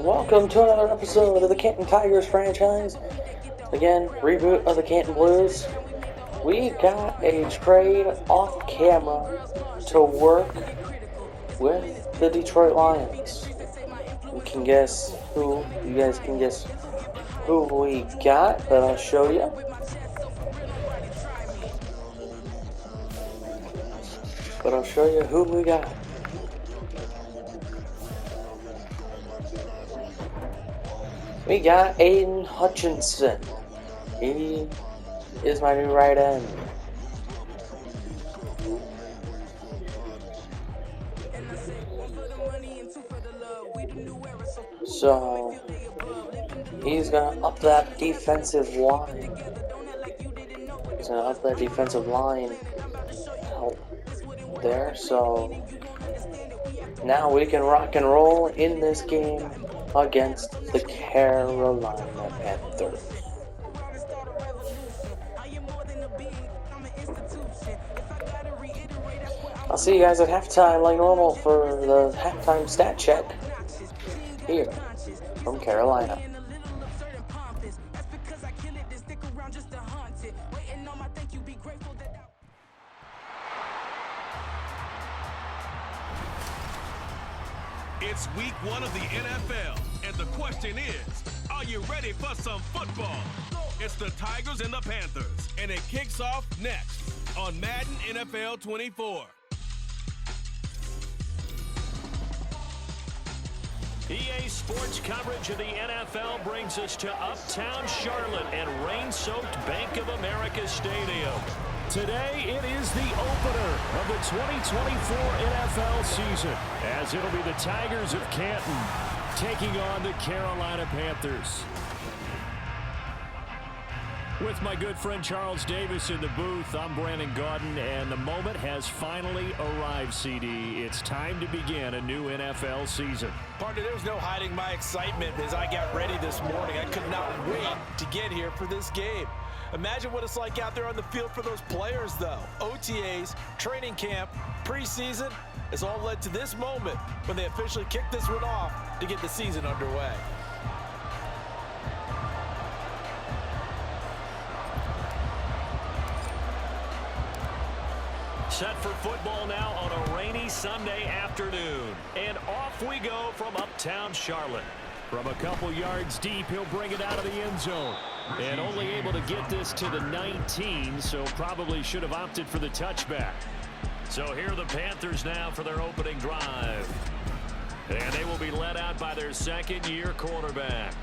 welcome to another episode of the Canton Tigers franchise. Again, reboot of the Canton Blues. We got a trade off camera to work with the Detroit Lions. You can guess who, you guys can guess who we got, but I'll show you. Who we got. We got Aiden Hutchinson. He is my new right end. So he's gonna up that defensive line. Help there. So now we can rock and roll in this game against the Carolina Panthers. I'll see you guys at halftime like normal for the halftime stat check here from Carolina. It's week 1 of the NFL, and the question is, are you ready for some football? It's the Tigers and the Panthers, and it kicks off next on Madden NFL 24. EA Sports coverage of the NFL brings us to Uptown Charlotte and rain-soaked Bank of America Stadium. Today, it is the opener of the 2024 NFL season, as it'll be the Tigers of Canton taking on the Carolina Panthers. With my good friend Charles Davis in the booth, I'm Brandon Gaudin, and the moment has finally arrived, CD. It's time to begin a new NFL season. Partner, there's no hiding my excitement as I got ready this morning. I could not wait to get here for this game. Imagine what it's like out there on the field for those players, though. OTAs, training camp, preseason, has all led to this moment when they officially kick this one off to get the season underway. Set for football now on a rainy Sunday afternoon. And off we go from Uptown Charlotte. From a couple yards deep, he'll bring it out of the end zone. And only able to get this to the 19, so probably should have opted for the touchback. So here are the Panthers now for their opening drive. And they will be led out by their second-year quarterback.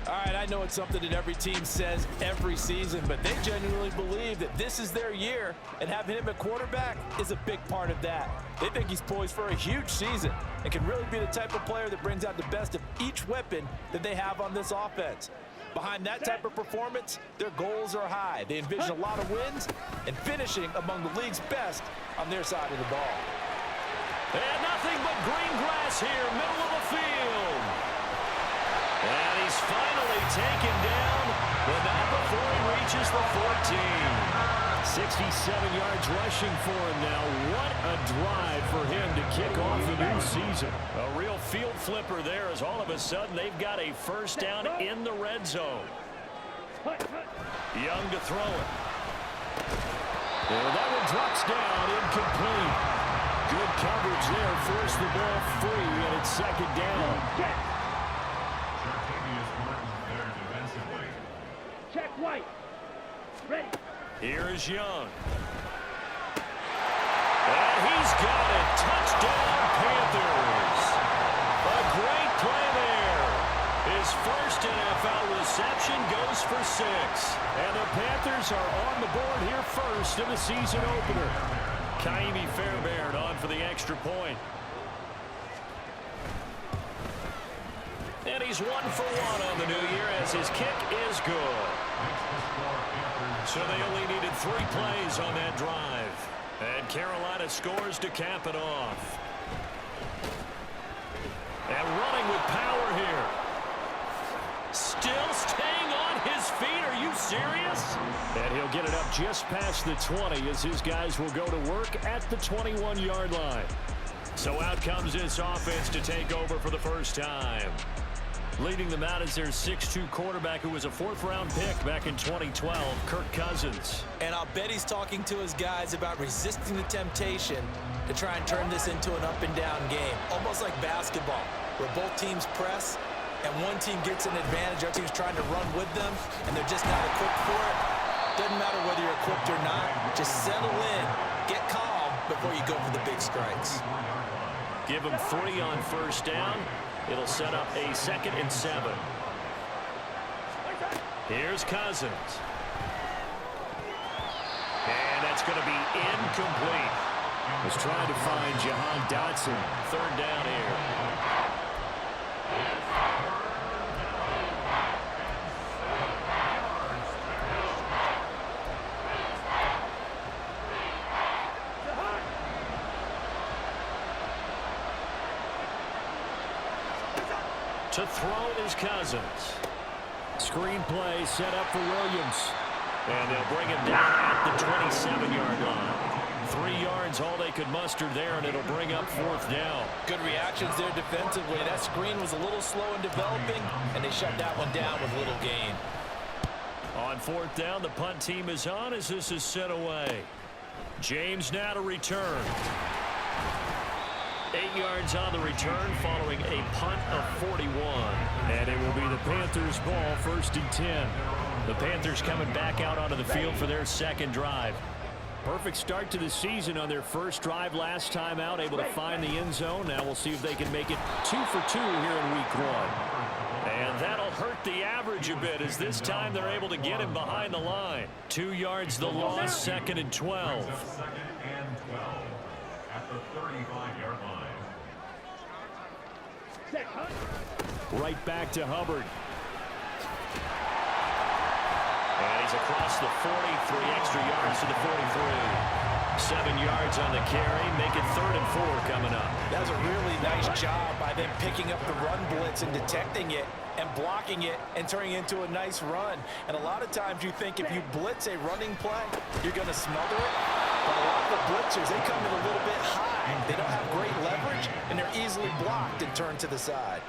All right, I know it's something that every team says every season, but they genuinely believe that this is their year, and having him at quarterback is a big part of that. They think he's poised for a huge season and can really be the type of player that brings out the best of each weapon that they have on this offense. Behind that type of performance, their goals are high. They envision a lot of wins and finishing among the league's best on their side of the ball. And nothing but green grass here, middle of the field. And he's finally taken down, but not before he reaches the 14. 67 yards rushing for him now. What a drive for him to kick off the new season. A real field flipper there, as all of a sudden they've got a first down in the red zone. Young to throw it. And that one drops down, incomplete. Good coverage there, forced the ball free, and it's second down. Check White. Ready. Here is Young. And he's got it. Touchdown, Panthers. A great play there. His first NFL reception goes for 6. And the Panthers are on the board here first in the season opener. Kaimi Fairbairn on for the extra point. And he's 1 for 1 on the new year as his kick is good. So they only needed 3 plays on that drive. And Carolina scores to cap it off. And running with power here. Still staying on his feet. Are you serious? And he'll get it up just past the 20 as his guys will go to work at the 21-yard line. So out comes this offense to take over for the first time. Leading them out is their 6'2 quarterback who was a 4th-round pick back in 2012, Kirk Cousins. And I'll bet he's talking to his guys about resisting the temptation to try and turn this into an up-and-down game, almost like basketball, where both teams press, and one team gets an advantage, our team's trying to run with them, and they're just not equipped for it. Doesn't matter whether you're equipped or not. Just settle in, get calm before you go for the big strikes. Give them 3 on first down. It'll set up a 2nd and 7. Here's Cousins. And that's going to be incomplete. Was trying to find Jahan Dotson. 3rd down here. To throw is Cousins. Screen play set up for Williams. And they'll bring him down at the 27-yard line. 3 yards, all they could muster there, and it'll bring up 4th down. Good reactions there defensively. That screen was a little slow in developing, and they shut that one down with little gain. On 4th down, the punt team is on as this is set away. James now to return. 8 yards on the return following a punt of 41. And it will be the Panthers' ball, 1st and 10. The Panthers coming back out onto the field for their 2nd drive. Perfect start to the season on their first drive last time out, able to find the end zone. Now we'll see if they can make it 2 for 2 here in week 1. And that'll hurt the average a bit as this time they're able to get him behind the line. 2 yards the loss, 2nd and 12. At the 35-yard line. Right back to Hubbard. And he's across the 40, 3 extra yards to the 43. 7 yards on the carry, make it 3rd and 4 coming up. That was a really nice job by them picking up the run blitz and detecting it and blocking it and turning it into a nice run. And a lot of times you think if you blitz a running play, you're going to smother it. But a lot of the blitzers, they come in a little bit high. They don't have great leverage, and they're easily blocked and turned to the side.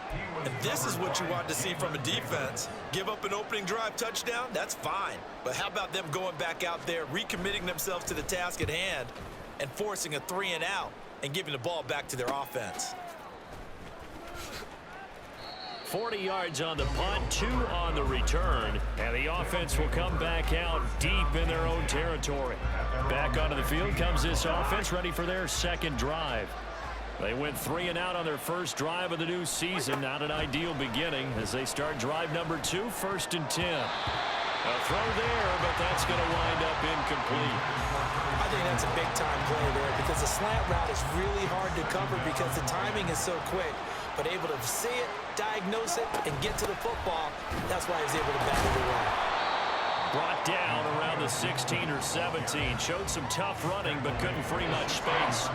And this is what you want to see from a defense. Give up an opening drive touchdown, that's fine. But how about them going back out there, recommitting themselves to the task at hand, and forcing a 3 and out, and giving the ball back to their offense. 40 yards on the punt, 2 on the return, and the offense will come back out deep in their own territory. Back onto the field comes this offense, ready for their 2nd drive. They went 3 and out on their first drive of the new season. Not an ideal beginning as they start drive number 2, 1st and 10. A throw there, but that's going to wind up incomplete. I think that's a big-time play there because the slant route is really hard to cover because the timing is so quick. But able to see it, diagnose it, and get to the football, that's why he was able to bat it away. Brought down around the 16 or 17. Showed some tough running, but couldn't free much space.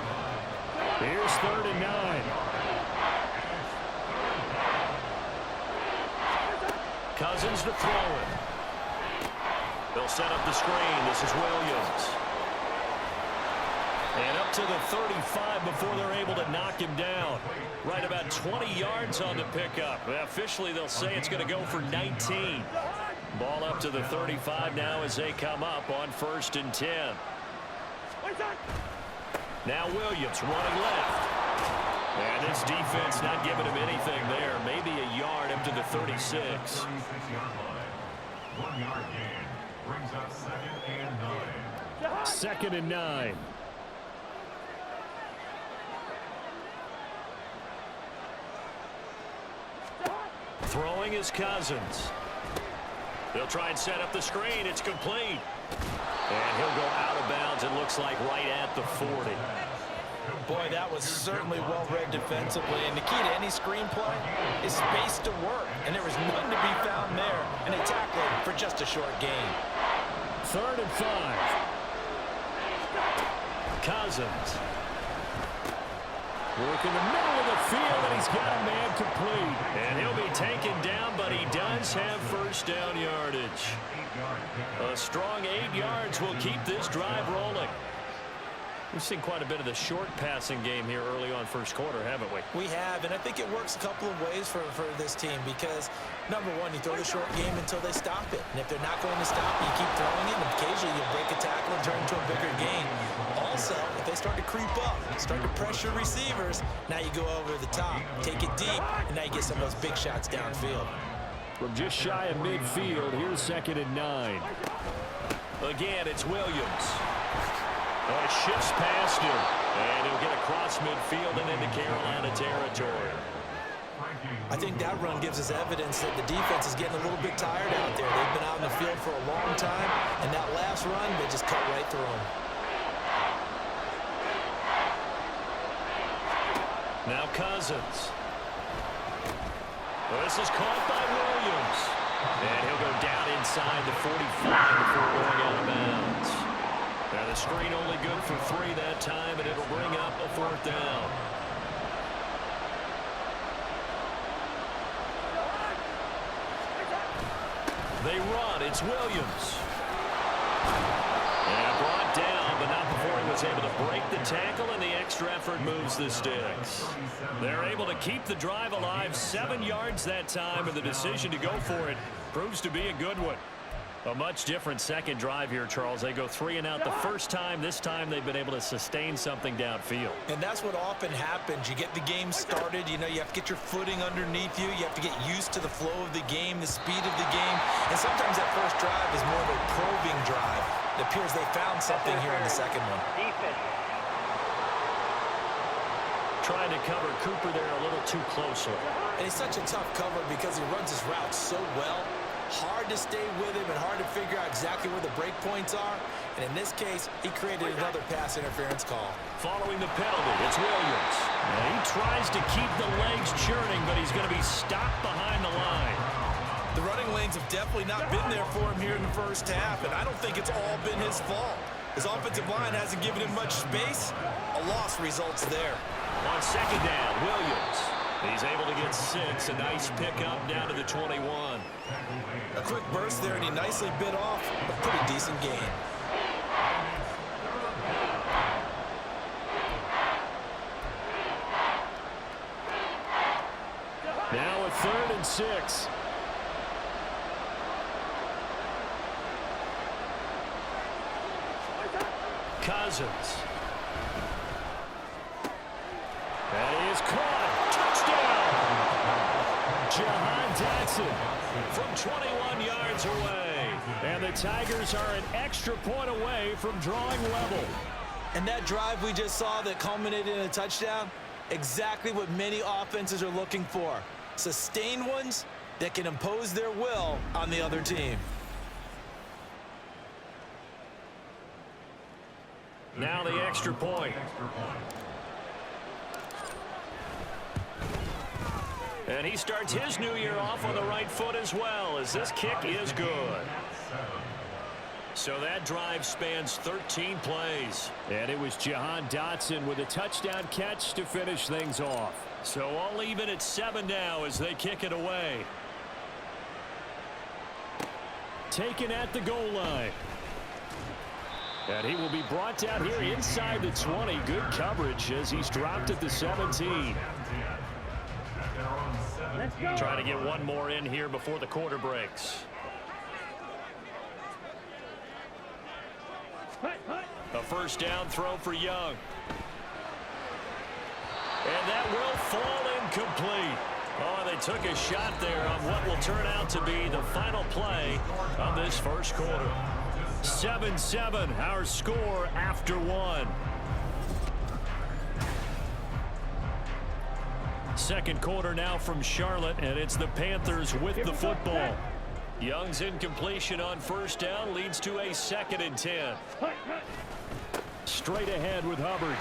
Here's 3rd and 9. Cousins to throw it. They'll set up the screen. This is Williams. And up to the 35 before they're able to knock him down. Right about 20 yards on the pickup. Officially, they'll say it's going to go for 19. Ball up to the 35 now as they come up on 1st and 10. Now Williams running left. And this defense not giving him anything there. Maybe a yard up to the 36. 1 yard gain brings up 2nd and 9. 2nd and 9. Throwing is Cousins. They'll try and set up the screen. It's complete. And he'll go out of bounds, it looks like, right at the 40. Boy, that was certainly well-read defensively. And the key to any screen play is space to work. And there was none to be found there. And they tackled it for just a short gain. 3rd and 5. Cousins. Working the middle of the field, and he's got a man complete. And he'll be taken down, but he does have 1st down yardage. A strong 8 yards will keep this drive rolling. We've seen quite a bit of the short passing game here early on first quarter, haven't we? We have, and I think it works a couple of ways for this team because, number one, you throw the short game until they stop it. And if they're not going to stop it, you keep throwing it, and occasionally you'll break a tackle and turn into a bigger gain. Also, if they start to creep up, start to pressure receivers, now you go over the top, take it deep, and now you get some of those big shots downfield. From just shy of midfield, here's 2nd and 9. Again, it's Williams. Shifts past him, and he'll get across midfield and into Carolina territory. I think that run gives us evidence that the defense is getting a little bit tired out there. They've been out in the field for a long time, and that last run, they just cut right through them. Now Cousins. This is caught by Williams. And he'll go down inside the 45 before going out of bounds. Now the screen only good for 3 that time, and it'll bring up a 4th down. They run. It's Williams. And brought down, but not before he was able to break the tackle, and the extra effort moves the sticks. They're able to keep the drive alive. 7 yards that time, and the decision to go for it proves to be a good one. A much different second drive here, Charles. They go 3 and out the first time. This time they've been able to sustain something downfield. And that's what often happens. You get the game started. You know, you have to get your footing underneath you. You have to get used to the flow of the game, the speed of the game. And sometimes that first drive is more of a probing drive. It appears they found something here in the second one. Trying to cover Cooper there a little too closely. And he's such a tough cover because he runs his route so well. Hard to stay with him and hard to figure out exactly where the break points are. And in this case, he created another pass interference call. Following the penalty, it's Williams. And he tries to keep the legs churning, but he's going to be stopped behind the line. The running lanes have definitely not been there for him here in the first half, and I don't think it's all been his fault. His offensive line hasn't given him much space. A loss results there. On 2nd down, Williams. He's able to get 6. A nice pickup down to the 21. A quick burst there, and he nicely bit off a pretty decent gain. Now a 3rd and 6. Cousins. That is caught. Touchdown. Jahan Dotson from 21 yards away. And the Tigers are an extra point away from drawing level. And that drive we just saw that culminated in a touchdown, exactly what many offenses are looking for. Sustained ones that can impose their will on the other team. Now the extra point. And he starts his new year off on the right foot as well, as this kick is good. So that drive spans 13 plays. And it was Jahan Dotson with a touchdown catch to finish things off. So all even at 7 now as they kick it away. Taken at the goal line. And he will be brought down here inside the 20. Good coverage as he's dropped at the 17. Trying to get one more in here before the quarter breaks. A 1st down throw for Young. And that will fall incomplete. Oh, they took a shot there on what will turn out to be the final play of this first quarter. 7-7, our score after 1. Second quarter now from Charlotte, and it's the Panthers with the football. Young's incompletion on 1st down leads to a 2nd and 10. Straight ahead with Hubbard.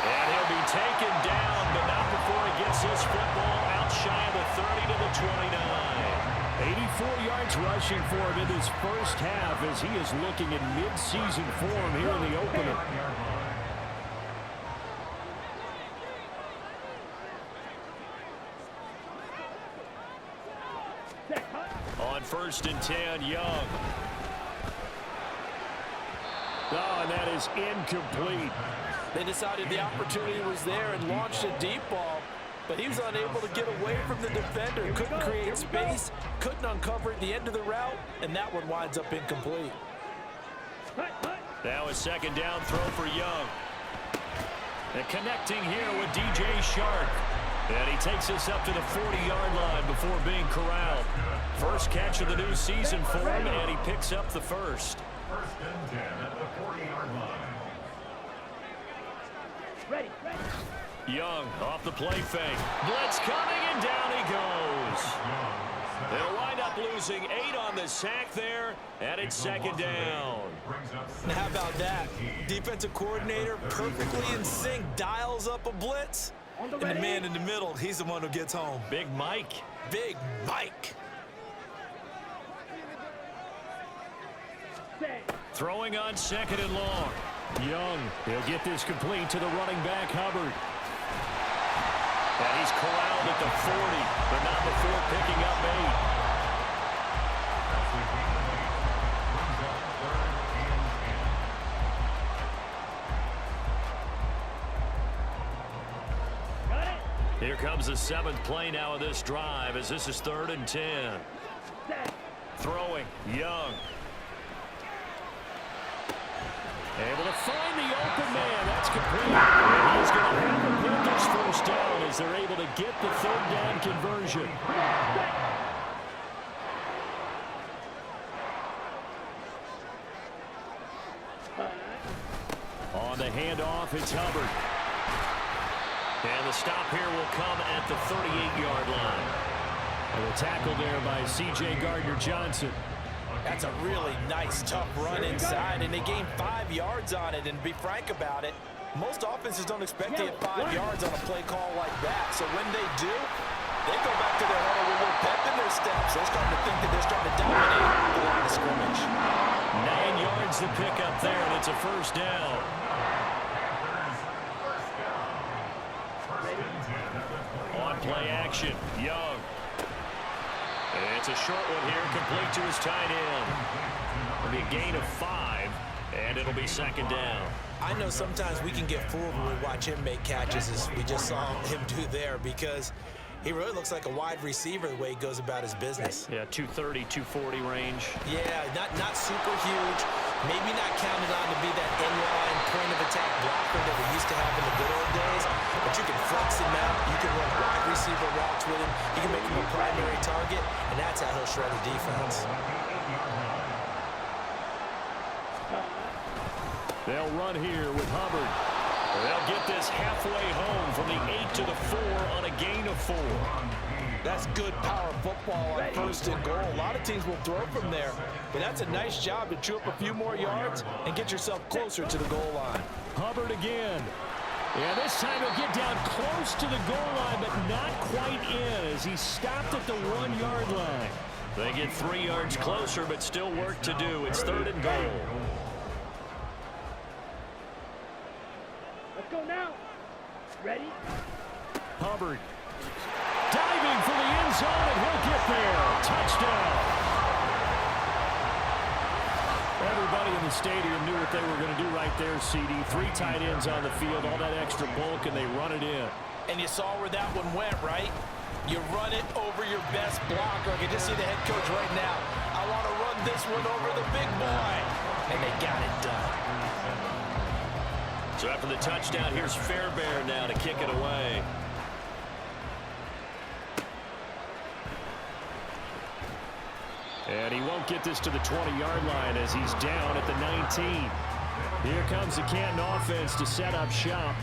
And he'll be taken down, but not before he gets his football out shy of the 30 to the 29. 84 yards rushing for him in this first half as he is looking in mid-season form here in the opener. On 1st and 10, Young. Oh, and that is incomplete. They decided the opportunity was there and launched a deep ball, but he was unable to get away from the defender. Couldn't create space, couldn't uncover at the end of the route, and that one winds up incomplete. Now a second down throw for Young. And connecting here with DJ Shark. And he takes us up to the 40-yard line before being corralled. First catch of the new season for him, and he picks up the first. First and 10 at the 40-yard line. Ready. Young off the play fake. Blitz coming, and down he goes. They'll wind up losing 8 on the sack there, and it's second down. Now how about that? Defensive coordinator perfectly in sync, dials up a blitz. And the man in the middle, he's the one who gets home. Big Mike. Big Mike. Throwing on second and long. Young, he'll get this complete to the running back, Hubbard. And he's corralled at the 40, but not before picking up 8. Here comes the 7th play now of this drive as this is 3rd and 10. Throwing, Young. Able to find the open man. That's complete. And he's going to have the Panthers first down as they're able to get the 3rd down conversion. On the handoff, it's Hubbard. And the stop here will come at the 38-yard line. And a tackle there by C.J. Gardner-Johnson. That's a really nice, tough run inside, and they gained 5 yards on it. And to be frank about it, most offenses don't expect to get 5 yards on a play call like that. So when they do, they go back to their huddle with a little pep in their steps. They're starting to think that they're starting to dominate the line of scrimmage. 9 yards to pick up there, and it's a first down. On play action, Young. It's a short one here, complete to his tight end. It'll be a gain of 5, and it'll be second down. I know sometimes we can get fooled when we watch him make catches, as we just saw him do there, because he really looks like a wide receiver the way he goes about his business. Yeah, 230, 240 range. Yeah, not super huge. Maybe not counted on to be that inline point of attack blocker that we used to have in the good old days. But you can flex him out. You can run wide receiver routes with him. You can make him a primary target, and that's how he'll shred the defense. They'll run here with Hubbard. They'll get this halfway home from the 8 to the 4 on a gain of 4. That's good power football on 1st and goal. A lot of teams will throw from there, but that's a nice job to chew up a few more yards and get yourself closer to the goal line. Hubbard again. Yeah, this time he'll get down close to the goal line, but not quite in as he stopped at the 1-yard line. They get 3 yards closer, but still work to do. It's 3rd and goal. Let's go now. Ready? Hubbard. Diving for the end zone, and he'll get there. Touchdown. Everybody in the stadium knew what they were going to do right there, CD. 3 tight ends on the field, all that extra bulk, and they run it in. And you saw where that one went, right? You run it over your best blocker. I can just see the head coach right now. I want to run this one over the big boy. And they got it done. So after the touchdown, here's Fairbairn now to kick it away. And he won't get this to the 20-yard line as he's down at the 19. Here comes the Canton offense to set up shop.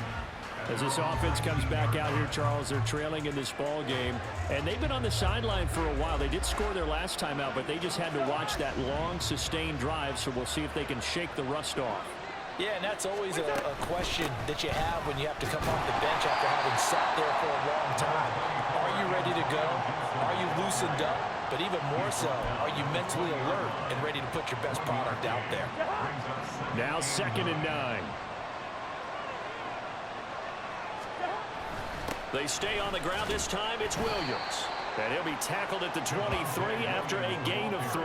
As this offense comes back out here, Charles, they're trailing in this ball game. And they've been on the sideline for a while. They did score their last time out, but they just had to watch that long, sustained drive. So we'll see if they can shake the rust off. Yeah, and that's always a question that you have when you have to come off the bench after having sat there for a long time. Are you ready to go? Are you loosened up? But even more so, are you mentally alert and ready to put your best product out there? Now 2nd and 9. They stay on the ground this time. It's Williams. And he'll be tackled at the 23 after a gain of 3.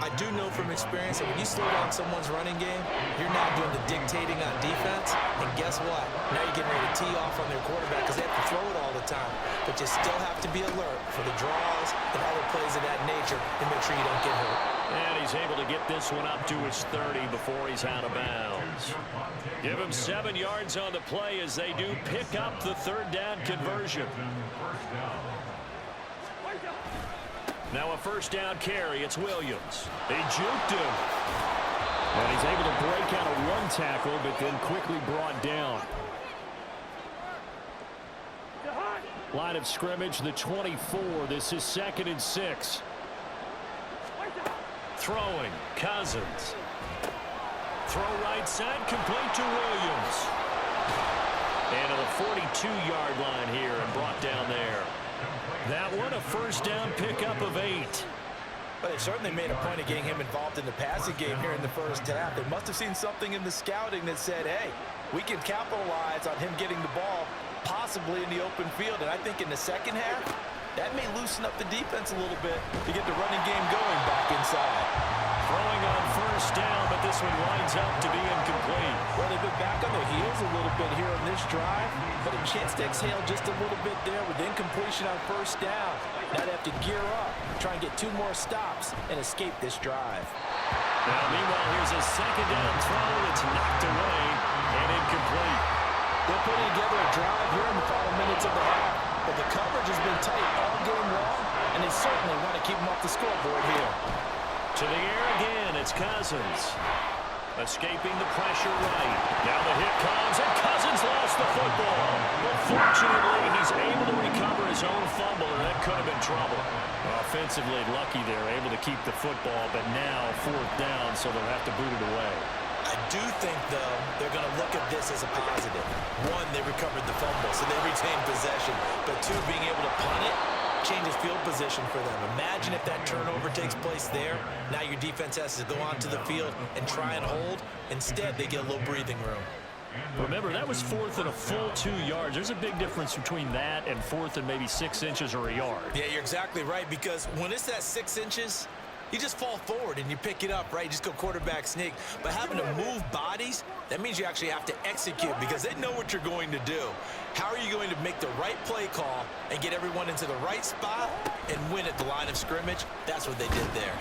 I do know from experience that when you slow down someone's running game, you're now doing the dictating on defense. And guess what? Now you're getting ready to tee off on their quarterback because they have to throw it all the time. But you still have to be alert for the draws and other plays of that nature and make sure you don't get hurt. And he's able to get this one up to his 30 before he's out of bounds. Give him 7 yards on the play as they do pick up the third down conversion. Now a first down carry. It's Williams. They juked him. And he's able to break out of one tackle, but then quickly brought down. Line of scrimmage, the 24. This is 2nd and 6. Throwing, Cousins. Throw right side, complete to Williams. And to the 42-yard line here and brought down there. That one, a first down pickup of 8. But they certainly made a point of getting him involved in the passing game here in the first half. They must have seen something in the scouting that said, hey, we can capitalize on him getting the ball possibly in the open field. And I think in the second half, that may loosen up the defense a little bit to get the running game going back inside. Throwing on first down, but this one winds up to be incomplete. Well, they've been back on their heels a little bit here on this drive, but a chance to exhale just a little bit there with incompletion on first down. Now they have to gear up, try and get 2 more stops, and escape this drive. Now, meanwhile, here's a second down throw that's knocked away and incomplete. They're putting together a drive here in the final minutes of the half, but the coverage has been tight all game long, and they certainly want to keep them off the scoreboard here. To the air again, it's Cousins. Escaping the pressure right. Now the hit comes, and Cousins lost the football. But fortunately, he's able to recover his own fumble, and that could have been trouble. Offensively lucky there, able to keep the football, but now 4th down, so they'll have to boot it away. I do think, though, they're going to look at this as a positive. 1, they recovered the fumble, so they retained possession. But 2, being able to punt it changes field position for them. Imagine if that turnover takes place there. Now your defense has to go onto the field and try and hold. Instead, they get a little breathing room. Remember, that was 4th and a full 2 yards. There's a big difference between that and 4th and maybe 6 inches or a yard. Yeah, you're exactly right, because when it's that 6 inches, you just fall forward and you pick it up, right? You just go quarterback sneak. But having to move bodies, that means you actually have to execute because they know what you're going to do. How are you going to make the right play call and get everyone into the right spot and win at the line of scrimmage? That's what they did there.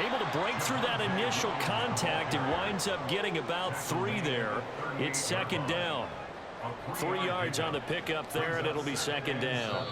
Able to break through that initial contact and winds up getting about 3 there. It's 2nd down. 3 yards on the pickup there, and it'll be 2nd down.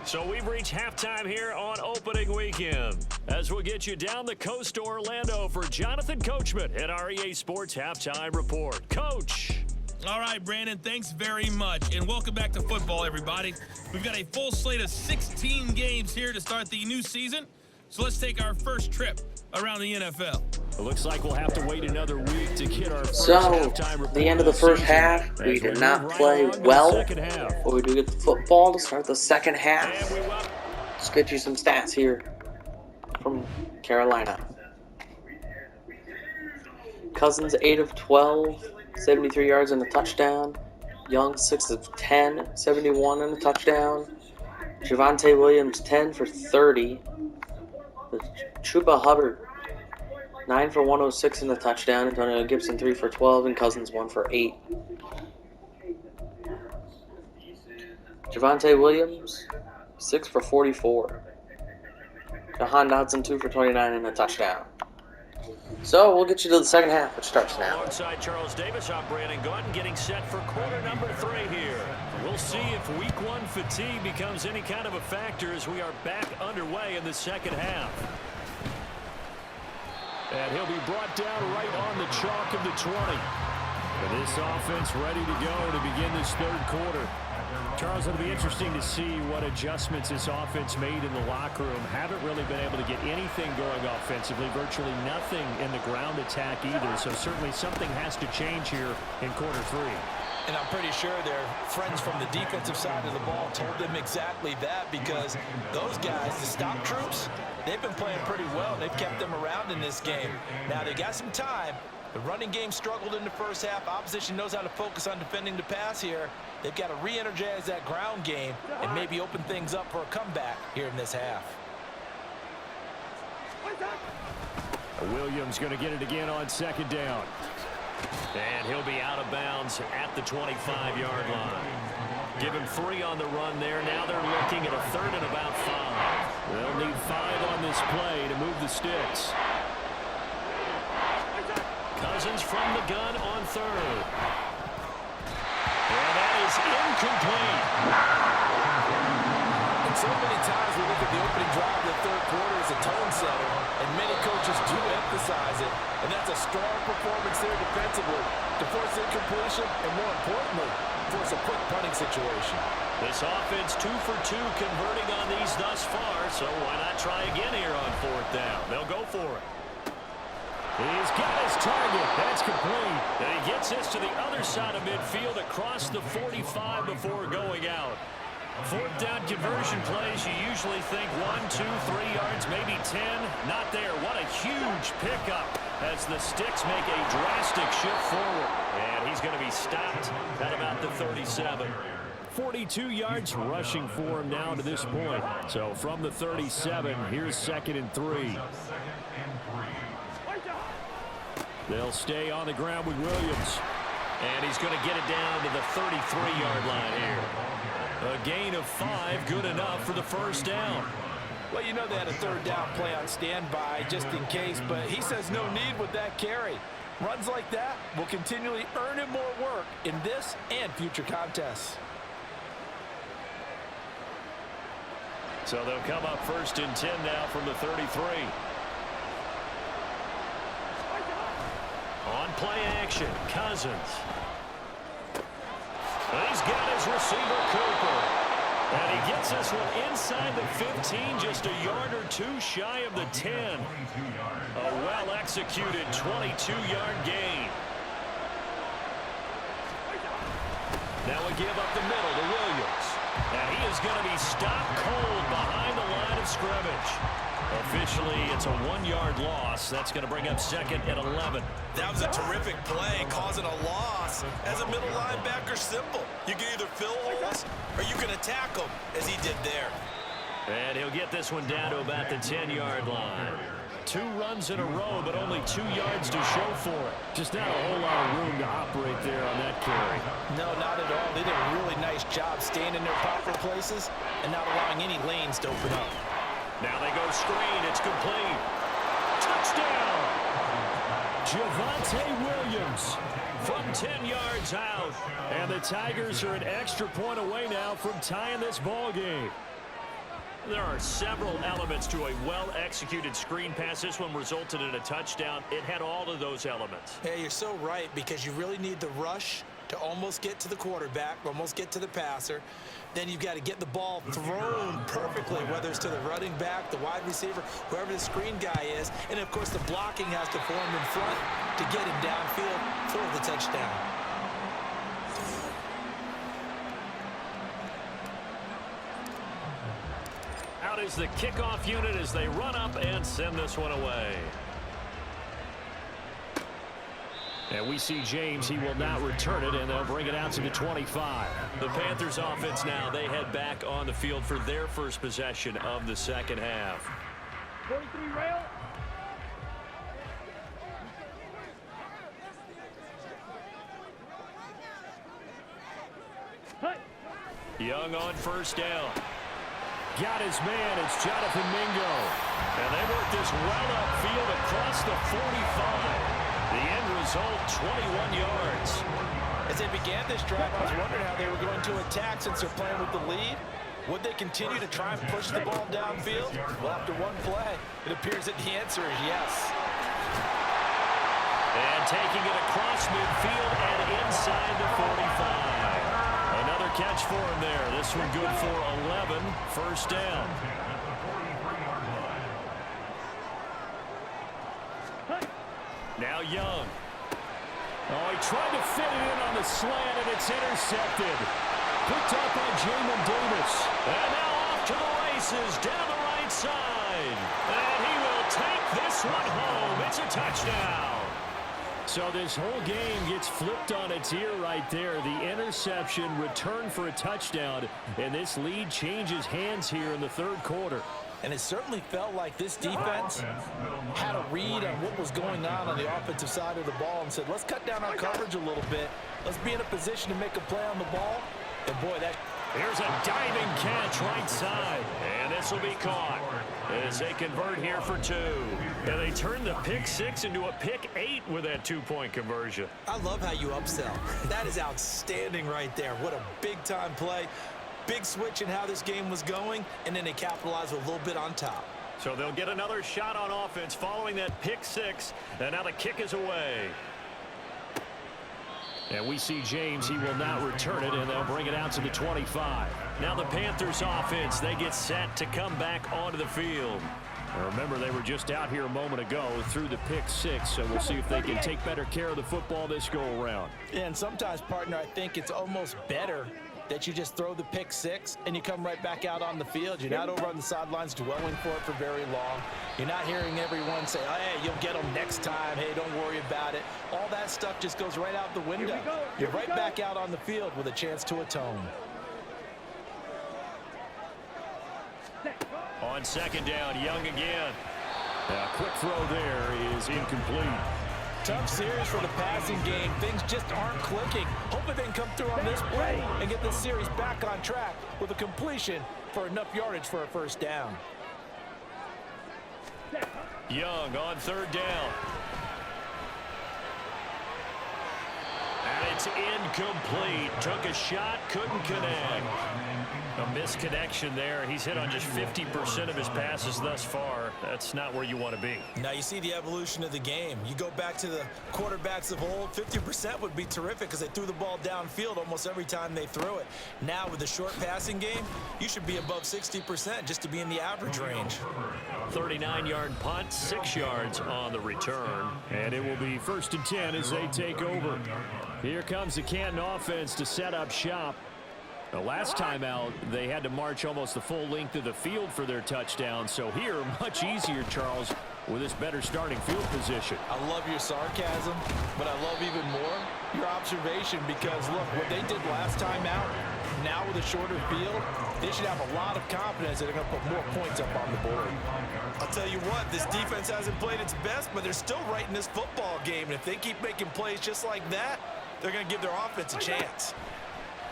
So we've reached halftime here on opening weekend. As we'll get you down the coast to Orlando for Jonathan Coachman at our EA Sports Halftime Report. Coach. All right, Brandon, thanks very much. And welcome back to football, everybody. We've got a full slate of 16 games here to start the new season. So let's take our first trip around the NFL. It looks like we'll have to wait another week to get our first So, halftime report. the end of the first half, we did not play well. But we do get the football to start the second half. Let's get you some stats here from Carolina. Cousins, 8 of 12, 73 yards and a touchdown. Young, 6 of 10, 71 and a touchdown. Javonte Williams, 10 for 30. Chuba Hubbard, 9 for 106 and a touchdown. Antonio Gibson, 3 for 12, and Cousins, 1 for 8. Javonte Williams, 6 for 44. Jahan Dotson, 2 for 29 and a touchdown. So we'll get you to the second half, which starts now. Alongside Charles Davis, I'm Brandon Gordon, getting set for quarter number 3 here. We'll see if week 1 fatigue becomes any kind of a factor as we are back underway in the second half. And he'll be brought down right on the chalk of the 20. And this offense ready to go to begin this third quarter. Charles, it'll be interesting to see what adjustments this offense made in the locker room. Haven't really been able to get anything going offensively, virtually nothing in the ground attack either. So certainly something has to change here in quarter 3. And I'm pretty sure their friends from the defensive side of the ball told them exactly that, because those guys, the stop troops, they've been playing pretty well. They've kept them around in this game. Now they got some time. The running game struggled in the first half. Opposition knows how to focus on defending the pass here. They've got to re-energize that ground game and maybe open things up for a comeback here in this half. Williams going to get it again on second down. And he'll be out of bounds at the 25-yard line. Give him 3 on the run there. Now they're looking at a 3rd and about 5. They'll need 5 on this play to move the sticks. Cousins from the gun on 3rd. And that is incomplete. And so many times we look at the opening drive of the 3rd quarter as a tone setter, and many coaches do emphasize it. And that's a strong performance there defensively to force incompletion and, more importantly, force a quick punting situation. This offense 2 for 2 converting on these thus far, so why not try again here on 4th down? They'll go for it. He's got his target. That's complete. And he gets this to the other side of midfield across the 45 before going out. 4th down conversion plays, you usually think 1, 2, 3 yards, maybe 10. Not there. What a huge pickup as the sticks make a drastic shift forward. And he's going to be stopped at about the 37. 42 yards rushing for him now to this point. So from the 37, here's 2nd and 3. They'll stay on the ground with Williams. And he's going to get it down to the 33-yard line here. A gain of 5, good enough for the 1st down. Well, you know they had a 3rd down play on standby just in case, but he says no need with that carry. Runs like that will continually earn him more work in this and future contests. So they'll come up 1st and 10 now from the 33. On play action, Cousins. He's got his receiver, Cooper. And he gets this one inside the 15, just a yard or 2 shy of the 10. A well-executed 22-yard gain. Now we give up the middle to Williams. And he is going to be stopped cold behind the line of scrimmage. Officially, it's a 1-yard loss. That's going to bring up 2nd and 11. That was a terrific play, causing a loss. As a middle linebacker, simple. You can either fill holes or you can attack them, as he did there. And he'll get this one down to about the 10-yard line. 2 runs in a row, but only 2 yards to show for it. Just not a whole lot of room to operate there on that carry. No, not at all. They did a really nice job staying in their proper places and not allowing any lanes to open up. Now they go screen. It's complete. Touchdown! Javonte Williams from 10 yards out. And the Tigers are an extra point away now from tying this ball game. There are several elements to a well-executed screen pass. This one resulted in a touchdown. It had all of those elements. Yeah, you're so right, because you really need the rush to almost get to the quarterback, almost get to the passer. Then you've got to get the ball thrown perfectly, whether it's to the running back, the wide receiver, whoever the screen guy is. And, of course, the blocking has to form in front to get him downfield for the touchdown. Out is the kickoff unit as they run up and send this one away. And we see James. He will not return it, and they'll bring it out to the 25. The Panthers offense now, they head back on the field for their first possession of the 2nd half. 43 rail. Young on 1st down. Got his man. It's Jonathan Mingo. And they work this well upfield across the 45. The end result, 21 yards. As they began this drive, I was wondering how they were going to attack since they're playing with the lead. Would they continue to try and push the ball downfield? Well, after one play, it appears that the answer is yes. And taking it across midfield and inside the 45. Another catch for him there. This one good for 11. 1st down. Now Young. Oh, he tried to fit it in on the slant, and it's intercepted. Picked up by Jamin Davis. And now off to the races down the right side. And he will take this one home. It's a touchdown. So this whole game gets flipped on its ear right there. The interception, return for a touchdown, and this lead changes hands here in the third quarter. And it certainly felt like this defense had a read on what was going on the offensive side of the ball and said, let's cut down our coverage a little bit. Let's be in a position to make a play on the ball. And boy, here's a diving catch right side. And this will be caught as they convert here for 2. And they turn the pick 6 into a pick 8 with that 2-point conversion. I love how you upsell. That is outstanding right there. What a big-time play. Big switch in how this game was going, and then they capitalized with a little bit on top. So they'll get another shot on offense following that pick 6. And now the kick is away. And we see James, he will not return it, and they'll bring it out to the 25. Now the Panthers offense, they get set to come back onto the field. Now remember, they were just out here a moment ago through the pick 6, so we'll see if they can take better care of the football this go-around. and sometimes, partner, I think it's almost better that you just throw the pick 6 and you come right back out on the field. You're not over on the sidelines dwelling for it for very long. You're not hearing everyone say, oh, hey, you'll get them next time. Hey, don't worry about it. All that stuff just goes right out the window. You're right back out on the field with a chance to atone. On second down, Young again. A quick throw there is incomplete. Tough series for the passing game. Things just aren't clicking. Hoping they can come through on this play and get this series back on track with a completion for enough yardage for a first down. Young on third down. And it's incomplete. Took a shot, couldn't connect. A misconnection there. He's hit on just 50% of his passes thus far. That's not where you want to be. Now you see the evolution of the game. You go back to the quarterbacks of old, 50% would be terrific because they threw the ball downfield almost every time they threw it. Now with the short passing game, you should be above 60% just to be in the average range. 39-yard punt, 6 yards on the return. And it will be 1st and 10 as they take over. Here comes the Canton offense to set up shop. The last time out, they had to march almost the full length of the field for their touchdown. So here, much easier, Charles, with this better starting field position. I love your sarcasm, but I love even more your observation because, look, what they did last time out, now with a shorter field, they should have a lot of confidence that they're going to put more points up on the board. I'll tell you what, this defense hasn't played its best, but they're still right in this football game. And if they keep making plays just like that, they're going to give their offense a chance.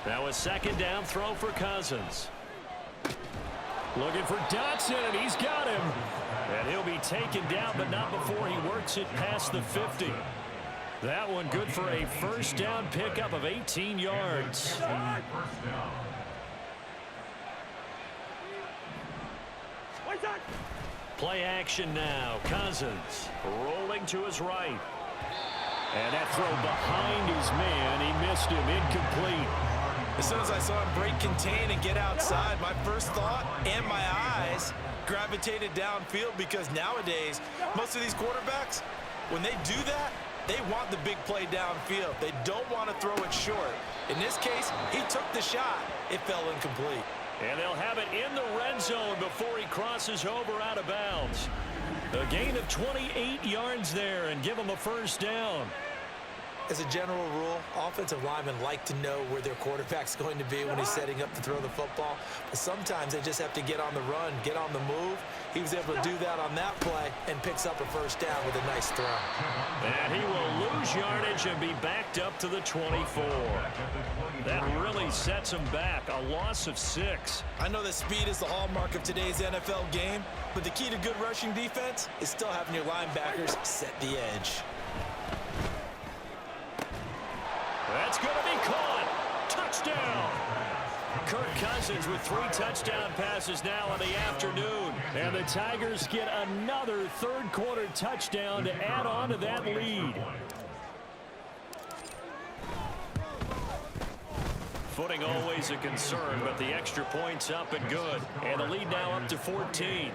Now a second down throw for Cousins. Looking for Dotson, and he's got him. And he'll be taken down, but not before he works it past the 50. That one good for a first down pickup of 18 yards. Play action now. Cousins rolling to his right. And that throw behind his man. He missed him. Incomplete. As soon as I saw him break contain and get outside, my first thought and my eyes gravitated downfield because nowadays, most of these quarterbacks, when they do that, they want the big play downfield. They don't want to throw it short. In this case, he took the shot. It fell incomplete. And they'll have it in the red zone before he crosses over out of bounds. A gain of 28 yards there and give him a first down. As a general rule, offensive linemen like to know where their quarterback's going to be when he's setting up to throw the football. But sometimes they just have to get on the run, get on the move. He was able to do that on that play and picks up a first down with a nice throw. And he will lose yardage and be backed up to the 24. That really sets him back. A loss of 6. I know that speed is the hallmark of today's NFL game, but the key to good rushing defense is still having your linebackers set the edge. That's going to be caught. Touchdown. Kirk Cousins with 3 touchdown passes now in the afternoon. And the Tigers get another third quarter touchdown to add on to that lead. Footing always a concern, but the extra points up and good. And the lead now up to 14.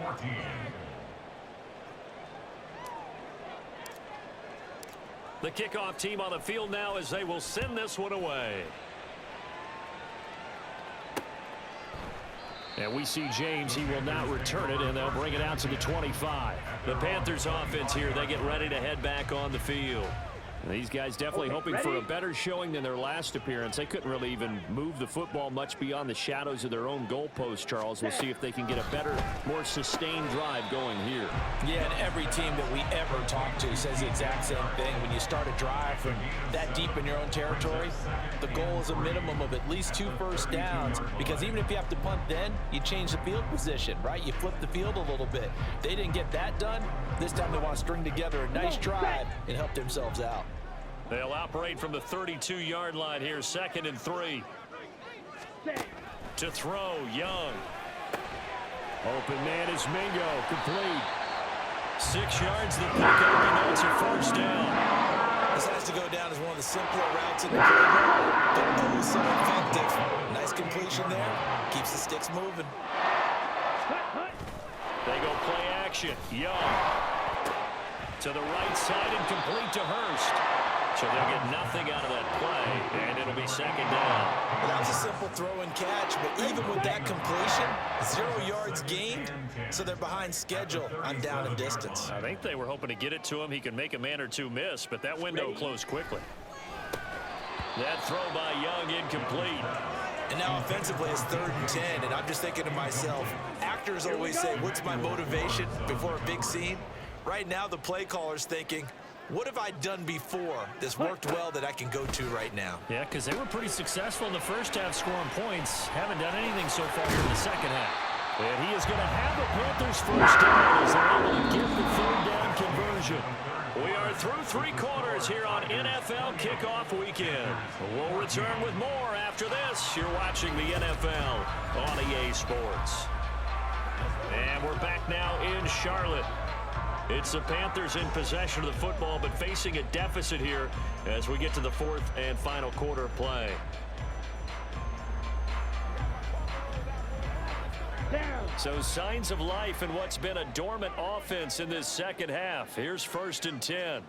14. The kickoff team on the field now as they will send this one away. And we see James. He will not return it, and they'll bring it out to the 25. The Panthers offense here, they get ready to head back on the field. These guys definitely hoping for a better showing than their last appearance. They couldn't really even move the football much beyond the shadows of their own goalpost, Charles. We'll see if they can get a better, more sustained drive going here. Yeah, and every team that we ever talk to says the exact same thing. When you start a drive from that deep in your own territory, the goal is a minimum of at least 2 first downs, because even if you have to punt then, you change the field position, right? You flip the field a little bit. They didn't get that done. This time they want to string together a nice drive and help themselves out. They'll operate from the 32-yard line here, 2nd and 3. To throw, Young. Open man is Mingo, complete. 6 yards, the pick up, and it's a first down. This has to go down as one of the simpler routes in the playbook, but oh, so effective. Nice completion there. Keeps the sticks moving. They go play action. Young. To the right side and complete to Hurst. So they'll get nothing out of that play, and it'll be 2nd down. Well, that was a simple throw and catch, but even with that completion, 0 yards gained, so they're behind schedule on down and distance. I think they were hoping to get it to him. He could make a man or two miss, but that window closed quickly. That throw by Young incomplete. And now offensively it's 3rd and 10, and I'm just thinking to myself, actors always say, what's my motivation before a big scene? Right now the play caller's thinking, what have I done before that's worked well that I can go to right now? Yeah, because they were pretty successful in the first half scoring points. Haven't done anything so far here in the second half. And he is going to have the Panthers first down as they're able to get the 3rd down conversion. We are through 3 quarters here on NFL Kickoff Weekend. We'll return with more after this. You're watching the NFL on EA Sports. And we're back now in Charlotte. It's the Panthers in possession of the football, but facing a deficit here as we get to the 4th and final quarter of play. So signs of life in what's been a dormant offense in this second half. Here's 1st and 10.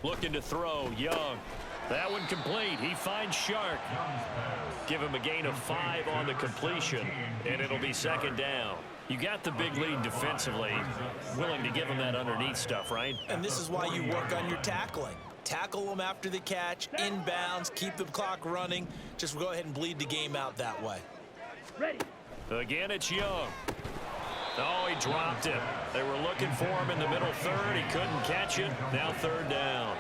Looking to throw, Young. That one complete. He finds Shark. Give him a gain of 5 on the completion, and it'll be 2nd down. You got the big lead defensively, willing to give them that underneath stuff, right? And this is why you work on your tackling. Tackle them after the catch, inbounds, keep the clock running. Just go ahead and bleed the game out that way. Ready. Again, it's Young. Oh, he dropped it. They were looking for him in the middle 3rd. He couldn't catch it. Now 3rd down.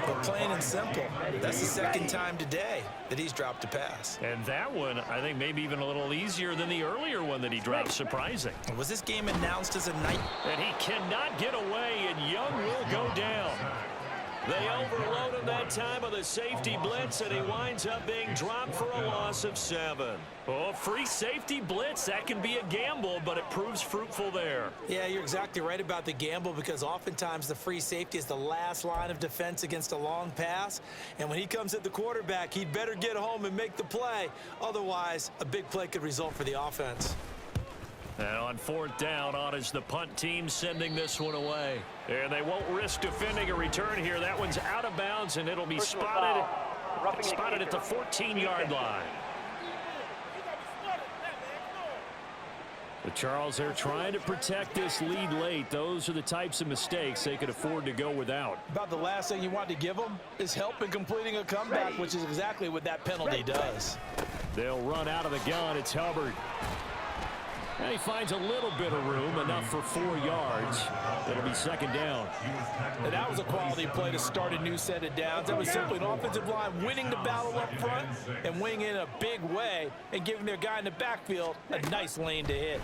But plain and simple, that's the 2nd time today that he's dropped a pass. And that one, I think, maybe even a little easier than the earlier one that he dropped. Surprising. Was this game announced as a night? And he cannot get away, and Young will go down. They overload him that time with a safety blitz, and he winds up being dropped for a loss of 7. Oh, free safety blitz, that can be a gamble, but it proves fruitful there. Yeah, you're exactly right about the gamble, because oftentimes the free safety is the last line of defense against a long pass. And when he comes at the quarterback, he'd better get home and make the play. Otherwise, a big play could result for the offense. And on 4th down, on is the punt team sending this one away. And they won't risk defending a return here. That one's out of bounds, and it'll be spotted at the 14-yard line. But Charles, they're trying to protect this lead late. Those are the types of mistakes they could afford to go without. About the last thing you want to give them is help in completing a comeback, which is exactly what that penalty does. They'll run out of the gun. It's Hubbard. And he finds a little bit of room, enough for 4 yards. It'll be 2nd down. And that was a quality play to start a new set of downs. That was simply an offensive line winning the battle up front and winning in a big way and giving their guy in the backfield a nice lane to hit.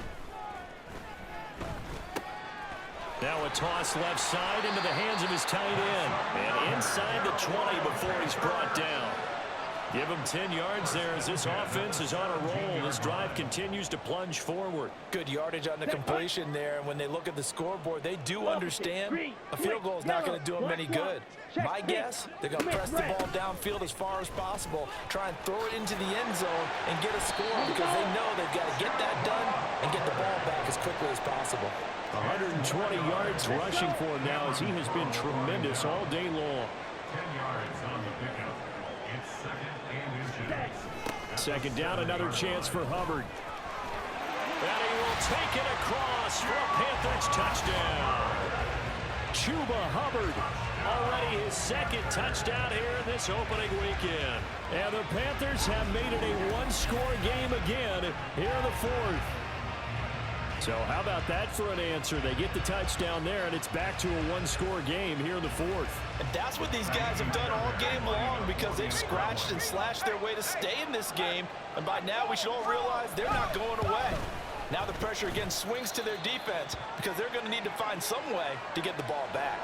Now a toss left side into the hands of his tight end. And inside the 20 before he's brought down. Give him 10 yards there as this offense is on a roll. This drive continues to plunge forward. Good yardage on the completion there. And when they look at the scoreboard, they do understand a field goal is not going to do them any good. My guess, they're going to press the ball downfield as far as possible, try and throw it into the end zone and get a score because they know they've got to get that done and get the ball back as quickly as possible. 120 yards rushing for him now as he has been tremendous all day long. 10 yards on the pickup. It's second and inches. Second down, another chance for Hubbard. And he will take it across for a Panthers touchdown. Chuba Hubbard, already his second touchdown here in this opening weekend. And the Panthers have made it a one-score game again here in the fourth. So how about that for an answer? They get the touchdown there, and it's back to a one-score game here in the fourth. And that's what these guys have done all game long because they've scratched and slashed their way to stay in this game. And by now, we should all realize they're not going away. Now the pressure again swings to their defense because they're going to need to find some way to get the ball back.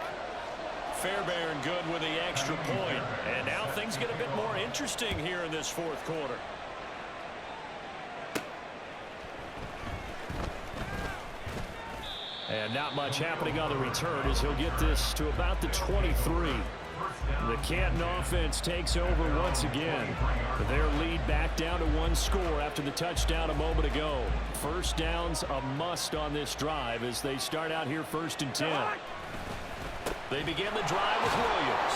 Fairbairn good with the extra point. And now things get a bit more interesting here in this fourth quarter. And not much happening on the return as he'll get this to about the 23. The Canton offense takes over once again. Their lead back down to one score after the touchdown a moment ago. First down's a must on this drive as they start out here 1st and 10. They begin the drive with Williams.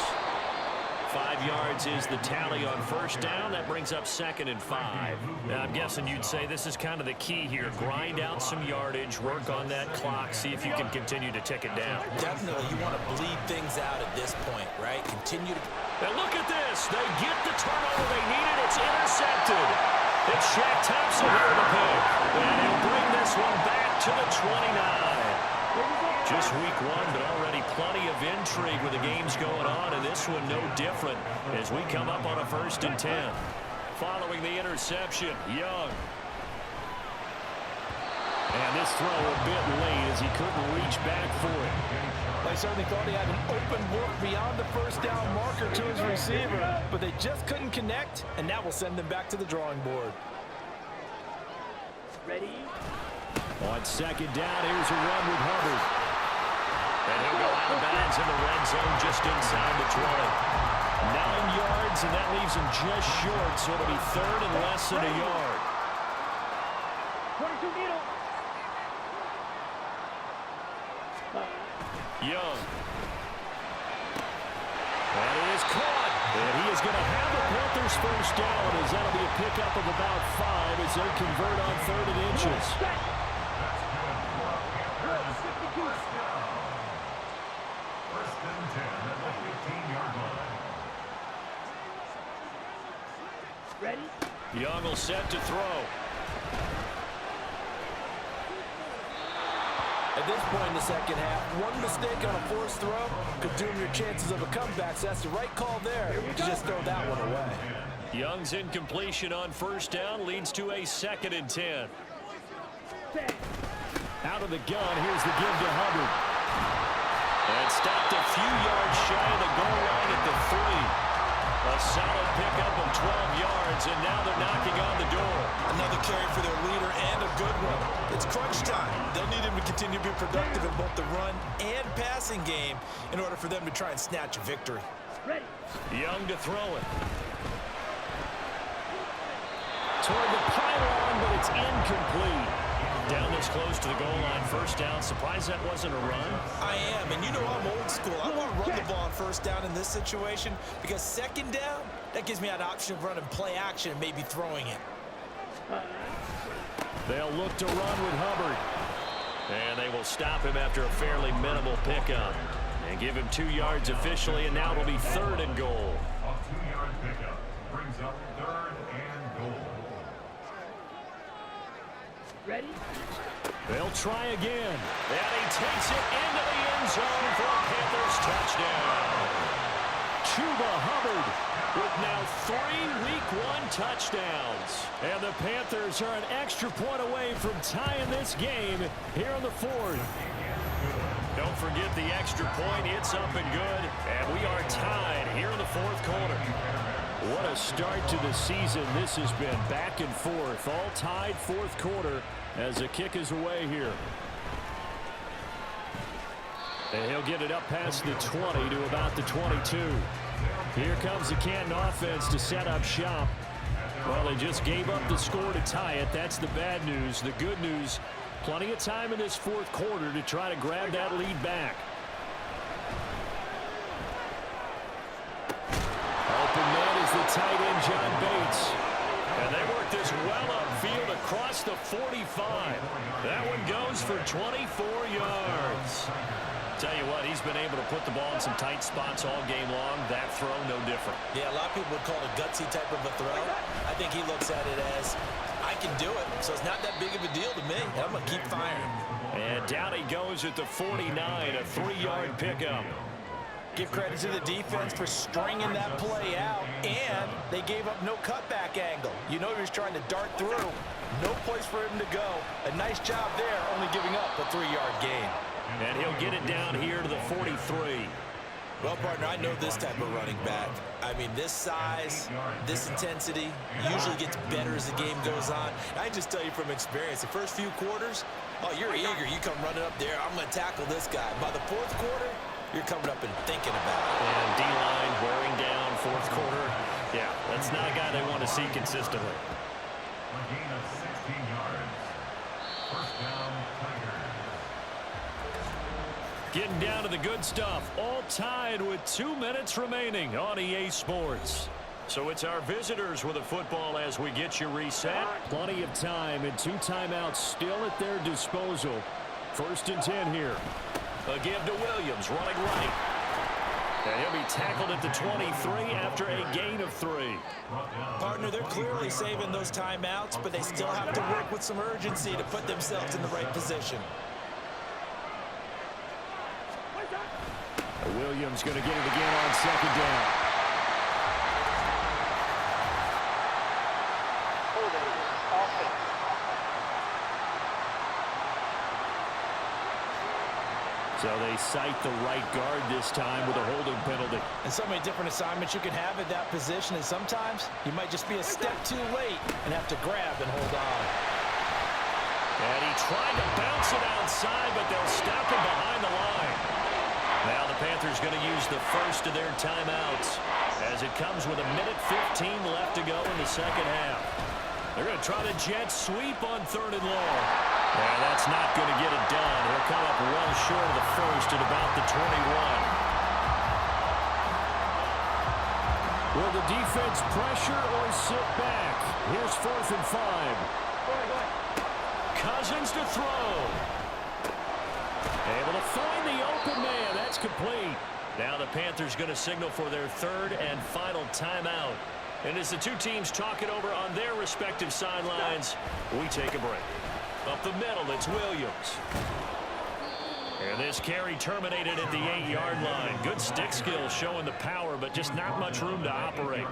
5 yards is the tally on first down. That brings up 2nd and 5. Now, I'm guessing you'd say this is kind of the key here. Grind out some yardage, work on that clock, see if you can continue to tick it down. Definitely, you want to bleed things out at this point, right? Continue to... And look at this. They get the turnover they needed. It's intercepted. It's Shaq Thompson here to pick. And he'll bring this one back to the 29. Just week one, but already plenty of intrigue with the games going on, and this one no different as we come up on a 1st and 10. Following the interception, Young. And this throw a bit late as he couldn't reach back for it. They certainly thought he had an open look beyond the first down marker to his receiver, but they just couldn't connect, and that will send them back to the drawing board. Ready? On 2nd down, here's a run with Hubbard. And he'll go out of bounds in the red zone just inside the 20. 9 yards, and that leaves him just short, so it'll be 3rd and less than a yard. 22 needle. Young. And it is caught. And he is going to have the Panthers first down as that'll be a pickup of about 5 as they convert on 3rd and inches. Ready? Young will set to throw. At this point in the second half, one mistake on a forced throw could doom your chances of a comeback. So that's the right call there to just throw that one away. Young's incompletion on first down leads to a 2nd and 10. Out of the gun, here's the give to Hubbard. And stopped a few yards shy of the goal line at the 3. A solid pickup of 12 yards, and now they're knocking on the door. Another carry for their leader and a good one. It's crunch time. They'll need him to continue to be productive in both the run and passing game in order for them to try and snatch a victory. Ready? Young to throw it. Toward the pylon, but it's incomplete. Down this close to the goal line, first down. Surprised that wasn't a run? I am, and you know I'm old school. I want to run the ball on first down in this situation because 2nd down, that gives me an option of running play action and maybe throwing it. They'll look to run with Hubbard. And they will stop him after a fairly minimal pickup. And give him 2 yards officially, and now it'll be 3rd and goal. A 2-yard pickup brings up 3rd and goal. Ready? They'll try again. And he takes it into the end zone for a Panthers touchdown. Chuba Hubbard with now 3 Week 1 touchdowns. And the Panthers are an extra point away from tying this game here in the 4th. Don't forget the extra point. It's up and good. And we are tied here in the 4th quarter. What a start to the season this has been. Back and forth, all tied fourth quarter as the kick is away here. And he'll get it up past the 20 to about the 22. Here comes the Canton offense to set up shop. Well, they just gave up the score to tie it. That's the bad news. The good news, plenty of time in this fourth quarter to try to grab that lead back. Open man is the tight end, John Bates. And they work this well upfield across the 45. That one goes for 24 yards. Tell you what, he's been able to put the ball in some tight spots all game long. That throw, no different. Yeah, a lot of people would call it a gutsy type of a throw. I think he looks at it as, I can do it, so it's not that big of a deal to me. And I'm going to keep firing. And down he goes at the 49, a 3-yard pickup. Give credit to the defense for stringing that play out, and they gave up no cutback angle. You know he was trying to dart through. No place for him to go. A nice job there, only giving up a 3-yard gain. And he'll get it down here to the 43. Well, partner, I know this type of running back. I mean, this size, this intensity usually gets better as the game goes on. I just tell you from experience, the first few quarters, oh, you're eager. You come running up there, I'm going to tackle this guy. By the fourth quarter, you're coming up and thinking about it. And D-line wearing down fourth quarter. Yeah, that's not a guy they want to see consistently. A gain of 16 yards. First down, Tigers. Getting down to the good stuff. All tied with 2 minutes remaining on EA Sports. So it's our visitors with a football as we get you reset. Plenty of time and 2 timeouts still at their disposal. 1st and 10 here. A give to Williams, running right. And he'll be tackled at the 23 after a gain of 3. Partner, they're clearly saving those timeouts, but they still have to work with some urgency to put themselves in the right position. Williams going to get it again on 2nd down. So they cite the right guard this time with a holding penalty. And so many different assignments you can have at that position, and sometimes you might just be a step too late and have to grab and hold on. And he tried to bounce it outside, but they'll stop him behind the line. Now the Panthers going to use the first of their timeouts as it comes with 1:15 left to go in the second half. They're going to try to jet sweep on 3rd and long. And that's not going to get it done. He'll come up well short of the first at about the 21. Will the defense pressure or sit back? Here's 4th and 5. Cousins to throw. Able to find the open man. That's complete. Now the Panthers going to signal for their 3rd and final timeout. And as the 2 teams talk it over on their respective sidelines, we take a break. Up the middle, it's Williams. And this carry terminated at the 8-yard line. Good stick skills showing the power, but just not much room to operate.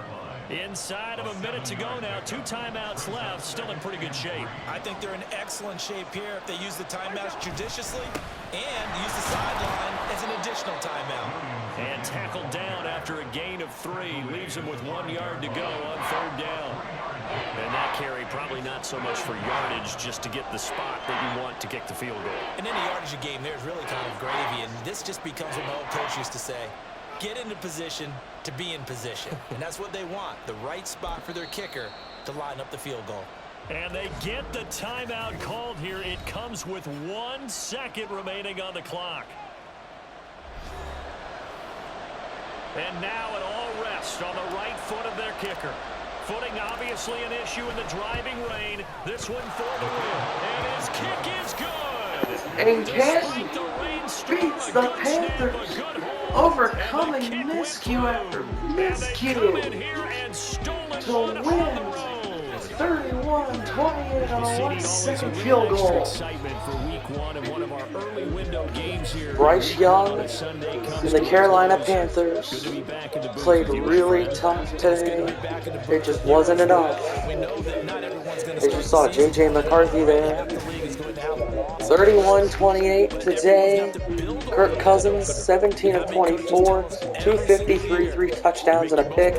Inside of a minute to go now, 2 timeouts left, still in pretty good shape. I think they're in excellent shape here if they use the timeouts judiciously and use the sideline as an additional timeout. And tackled down after a gain of 3. Leaves him with 1 yard to go on 3rd down. And that carry probably not so much for yardage, just to get the spot that you want to kick the field goal. And any yardage of game there is really kind of gravy, and this just becomes what my old coach used to say. Get into position to be in position. And that's what they want, the right spot for their kicker to line up the field goal. And they get the timeout called here. It comes with 1 second remaining on the clock. And now it all rests on the right foot of their kicker. Footing obviously an issue in the driving rain. This one for the win. And his kick is good. And Canton beats the Panthers, overcoming miscue after miscue to win 31-28 on a 1-second field goal. Bryce Young and the Carolina Panthers played really tough today. It just wasn't enough. As you saw J.J. McCarthy there. 31-28 today. Kirk Cousins, 17 of 24, 253, 3 touchdowns and a pick.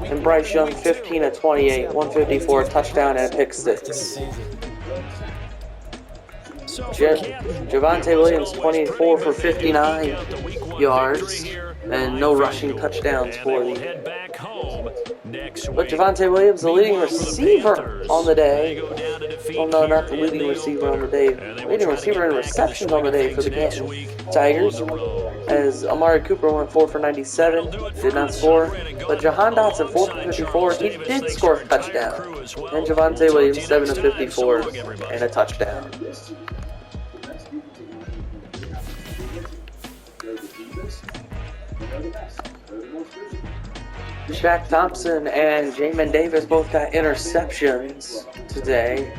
And Bryce Young, 15 of 28, 154, touchdown, and a pick six. Javonte Williams, 24 for 59 yards, and no rushing touchdowns for the. But Javonte Williams, the leading receiver on the day. Oh no, not the leading receiver on the day. Leading receiver in receptions on the day for the Canton Tigers. As Amari Cooper went 4 for 97, did not score. But Jahan Dotson, 4 for 54, he did score a touchdown. And Javonte Williams, 7 of 54, and a touchdown. Shaq Thompson and Jamin Davis both got interceptions today.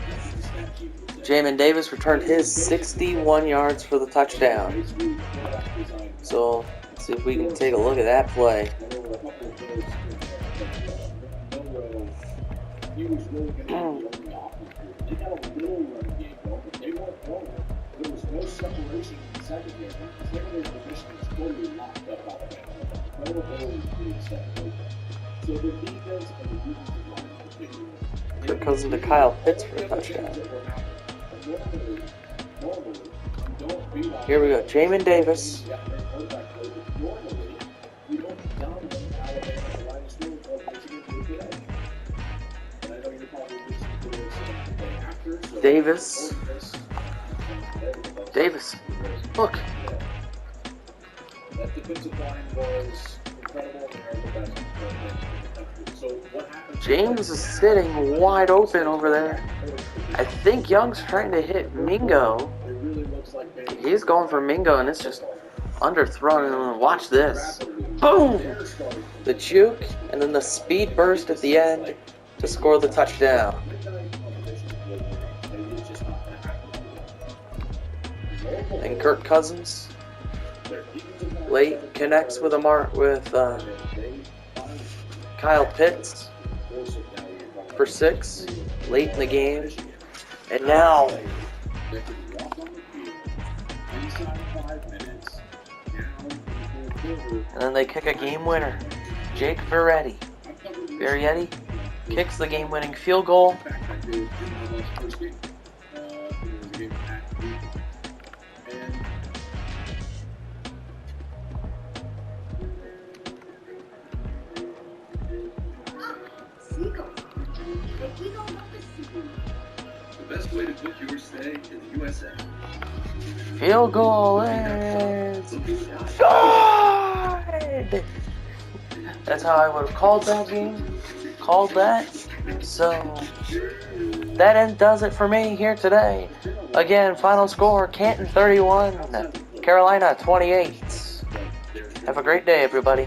Jamin Davis returned his 61 yards for the touchdown. So, let's see if we can take a look at that play. Kirk Cousins to Kyle Pitts for a touchdown. Here we go. Jamin Davis. Davis. Look. That defensive line was incredible. James is sitting wide open over there. I think Young's trying to hit Mingo. He's going for Mingo, and it's just underthrown. And watch this. Boom! The juke, and then the speed burst at the end to score the touchdown. And Kirk Cousins late connects with Kyle Pitts for 6 late in the game. And now and then they kick a game winner. Jake Verretti kicks the game winning field goal. The best way to book your stay in the USA. Field goal is good! That's how I would have called that game. Called that. So that does it for me here today. Again, final score, Canton 31, Carolina 28. Have a great day, everybody.